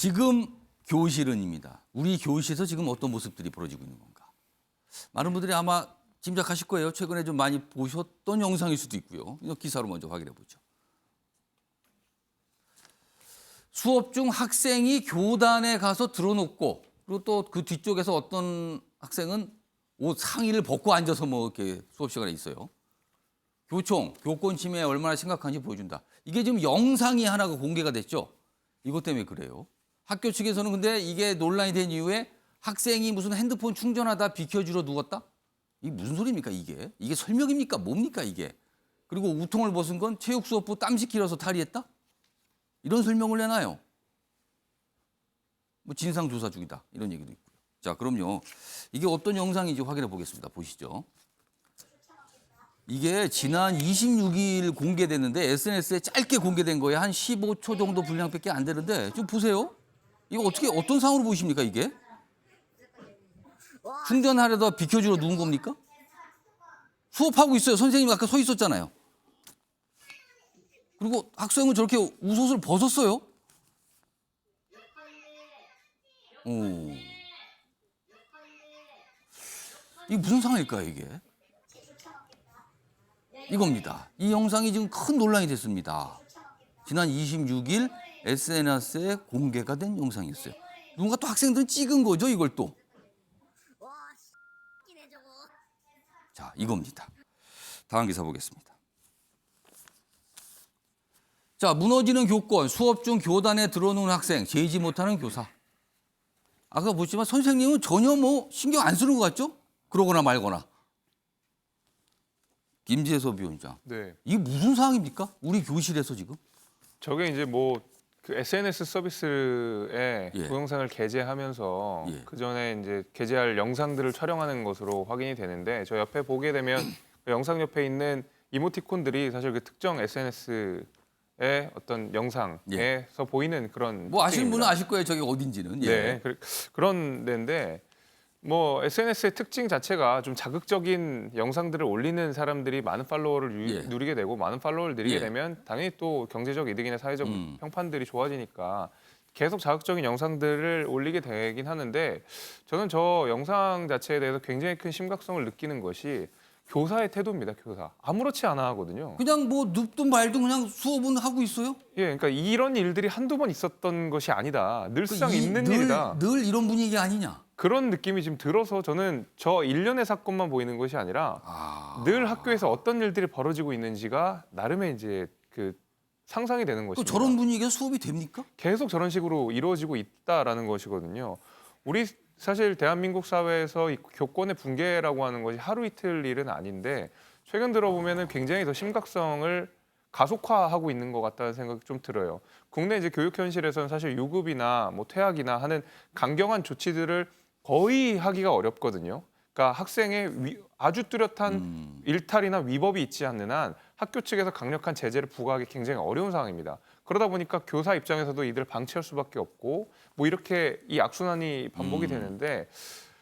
지금 교실은입니다. 우리 교실에서 지금 어떤 모습들이 벌어지고 있는 건가? 많은 분들이 아마 짐작하실 거예요. 최근에 좀 많이 보셨던 영상일 수도 있고요. 이 기사로 먼저 확인해 보죠. 수업 중 학생이 교단에 가서 들어놓고 그리고 또 그 뒤쪽에서 어떤 학생은 옷 상의를 벗고 앉아서 뭐 이렇게 수업 시간에 있어요. 교총, 교권 침해 얼마나 심각한지 보여준다. 이게 지금 영상이 하나가 공개가 됐죠. 이것 때문에 그래요. 학교 측에서는 근데 이게 논란이 된 이후에 학생이 무슨 핸드폰 충전하다 비켜주러 누웠다? 이게 무슨 소리입니까 이게? 이게 설명입니까? 뭡니까 이게? 그리고 우통을 벗은 건 체육 수업부 땀 식히려서 탈의했다? 이런 설명을 내놔요. 뭐 진상 조사 중이다 이런 얘기도 있고요. 자 그럼요. 이게 어떤 영상인지 확인해 보겠습니다. 보시죠. 이게 지난 26일 공개됐는데 SNS에 짧게 공개된 거에 한 15초 정도 분량밖에 안 되는데 좀 보세요. 이거 어떻게 어떤 상황으로 보이십니까 이게? 충전하려다 비켜주러 누운 겁니까? 수업하고 있어요. 선생님이 아까 서 있었잖아요. 그리고 학생은 저렇게 웃옷을 벗었어요. 오. 이게 무슨 상황일까요 이게? 이겁니다. 이 영상이 지금 큰 논란이 됐습니다. 지난 26일 SNS에 공개가 된 영상이었어요. 누군가 또 학생들은 찍은 거죠, 이걸 또. 자, 이겁니다. 다음 기사 보겠습니다. 자, 무너지는 교권, 수업 중 교단에 들어오는 학생, 제지 못하는 교사. 아까 보시지만 선생님은 전혀 뭐 신경 안 쓰는 것 같죠? 그러거나 말거나. 김재섭 위원장. 네. 이게 무슨 상황입니까? 우리 교실에서 지금? 저게 이제 뭐 그 SNS 서비스에 예. 동영상을 게재하면서 예. 그 전에 이제 게재할 영상들을 촬영하는 것으로 확인이 되는데 저 옆에 보게 되면 그 영상 옆에 있는 이모티콘들이 사실 그 특정 SNS의 어떤 영상에서 예. 보이는 그런 뭐 아시는 분은 특징입니다. 아실 거예요. 저게 어딘지는. 예. 네, 그런 데인데 뭐 SNS의 특징 자체가 좀 자극적인 영상들을 올리는 사람들이 많은 팔로워를 예. 누리게 되고 많은 팔로워를 누리게 예. 되면 당연히 또 경제적 이득이나 사회적 음. 평판들이 좋아지니까 계속 자극적인 영상들을 올리게 되긴 하는데 저는 저 영상 자체에 대해서 굉장히 큰 심각성을 느끼는 것이 교사의 태도입니다. 교사 아무렇지 않아 하거든요. 그냥 뭐 눕든 말든 그냥 수업은 하고 있어요. 예, 그러니까 이런 일들이 한두 번 있었던 것이 아니다. 늘상 그 있는 늘, 일이다. 늘 이런 분위기 아니냐. 그런 느낌이 지금 들어서 저는 저 일련의 사건만 보이는 것이 아니라 늘 학교에서 어떤 일들이 벌어지고 있는지가 나름의 이제 그 상상이 되는 그 것입니다. 저런 분위기가 수업이 됩니까? 계속 저런 식으로 이루어지고 있다라는 것이거든요. 우리 사실 대한민국 사회에서 이 교권의 붕괴라고 하는 것이 하루 이틀 일은 아닌데 최근 들어보면은 굉장히 더 심각성을 가속화하고 있는 것 같다는 생각이 좀 들어요. 국내 이제 교육 현실에서는 사실 유급이나 뭐 퇴학이나 하는 강경한 조치들을 거의 하기가 어렵거든요. 그러니까 학생의 아주 뚜렷한 일탈이나 위법이 있지 않는 한 학교 측에서 강력한 제재를 부과하기 굉장히 어려운 상황입니다. 그러다 보니까 교사 입장에서도 이들을 방치할 수밖에 없고 뭐 이렇게 이 악순환이 반복이 되는데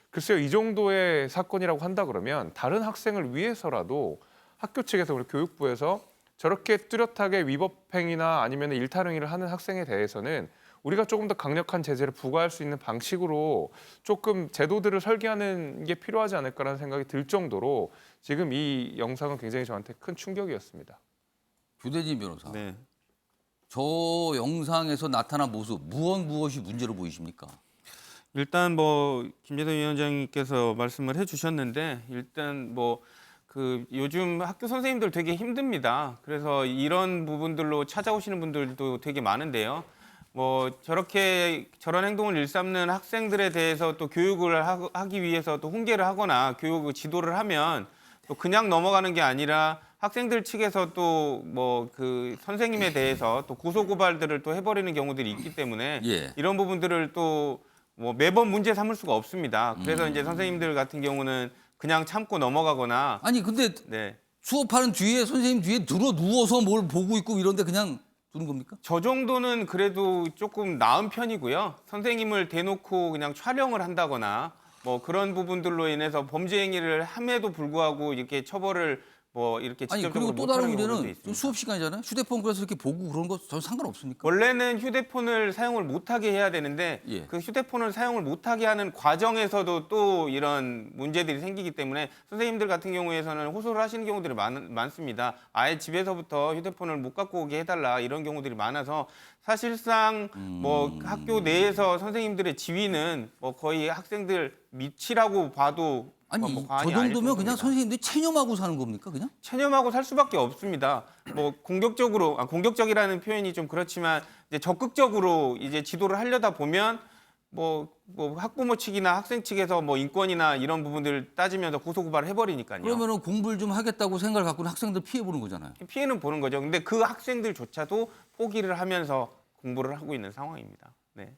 글쎄요, 이 정도의 사건이라고 한다 그러면 다른 학생을 위해서라도 학교 측에서 우리 교육부에서 저렇게 뚜렷하게 위법 행위나 아니면 일탈 행위를 하는 학생에 대해서는 우리가 조금 더 강력한 제재를 부과할 수 있는 방식으로 조금 제도들을 설계하는 게 필요하지 않을까라는 생각이 들 정도로 지금 이 영상은 굉장히 저한테 큰 충격이었습니다. 규대진 변호사. 네. 저 영상에서 나타난 모습 무엇이 문제로 보이십니까? 일단 뭐 김재동 위원장님께서 말씀을 해주셨는데 일단 뭐 그 요즘 학교 선생님들 되게 힘듭니다. 그래서 이런 부분들로 찾아오시는 분들도 되게 많은데요. 뭐 저런 행동을 일삼는 학생들에 대해서 또 교육을 하기 위해서 또 훈계를 하거나 교육 지도를 하면 또 그냥 넘어가는 게 아니라 학생들 측에서 또 뭐 그 선생님에 대해서 또 고소고발들을 또 해버리는 경우들이 있기 때문에 예. 이런 부분들을 또 뭐 매번 문제 삼을 수가 없습니다. 그래서 이제 선생님들 같은 경우는 그냥 참고 넘어가거나 아니 근데 네. 수업하는 뒤에 선생님 뒤에 들어 누워서 뭘 보고 있고 이런데 그냥 두는 겁니까? 저 정도는 그래도 조금 나은 편이고요. 선생님을 대놓고 그냥 촬영을 한다거나 뭐 그런 부분들로 인해서 범죄 행위를 함에도 불구하고 이렇게 처벌을 뭐 이렇게 아니 직접적으로 그리고 또 못하는 다른 경우도 문제는 있습니다. 수업 시간이잖아요. 휴대폰 그래서 이렇게 보고 그런 거 전혀 상관없습니까? 원래는 휴대폰을 사용을 못하게 해야 되는데 예. 그 휴대폰을 사용을 못하게 하는 과정에서도 또 이런 문제들이 생기기 때문에 선생님들 같은 경우에서는 호소를 하시는 경우들이 많습니다. 아예 집에서부터 휴대폰을 못 갖고 오게 해달라 이런 경우들이 많아서 사실상 뭐 학교 내에서 선생님들의 지위는 뭐 거의 학생들 밑이라고 봐도 아니 뭐 저 과언이 아닐 정도면 그냥 정도입니다. 선생님들이 체념하고 사는 겁니까 그냥? 체념하고 살 수밖에 없습니다. 뭐 공격적이라는 표현이 좀 그렇지만 이제 적극적으로 이제 지도를 하려다 보면 뭐 학부모 측이나 학생 측에서 뭐 인권이나 이런 부분들 따지면서 고소고발을 해버리니까요. 그러면은 공부를 좀 하겠다고 생각을 갖고는 학생들 피해 보는 거잖아요. 피해는 보는 거죠. 근데 그 학생들조차도 포기를 하면서 공부를 하고 있는 상황입니다. 네.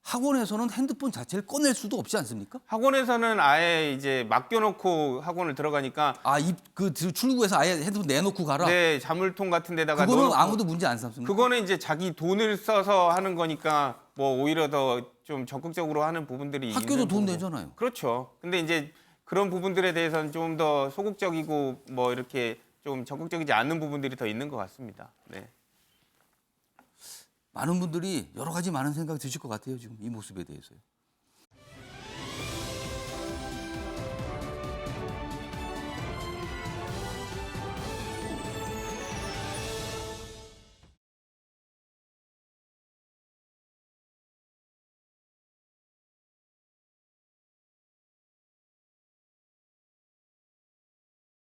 학원에서는 핸드폰 자체를 꺼낼 수도 없지 않습니까? 학원에서는 아예 이제 맡겨놓고 학원을 들어가니까 그 출구에서 아예 핸드폰 내놓고 가라. 네, 자물통 같은 데다가 그거는 넣어놓고 아무도 문제 안 삼습니까? 그거는 이제 자기 돈을 써서 하는 거니까 뭐 오히려 더 좀 적극적으로 하는 부분들이 학교도 있는 돈 부분이고. 내잖아요. 그렇죠. 근데 이제 그런 부분들에 대해서는 좀 더 소극적이고 뭐 이렇게 좀 적극적이지 않은 부분들이 더 있는 것 같습니다. 네. 많은 분들이 여러 가지 많은 생각 드실 것 같아요 지금 이 모습에 대해서요.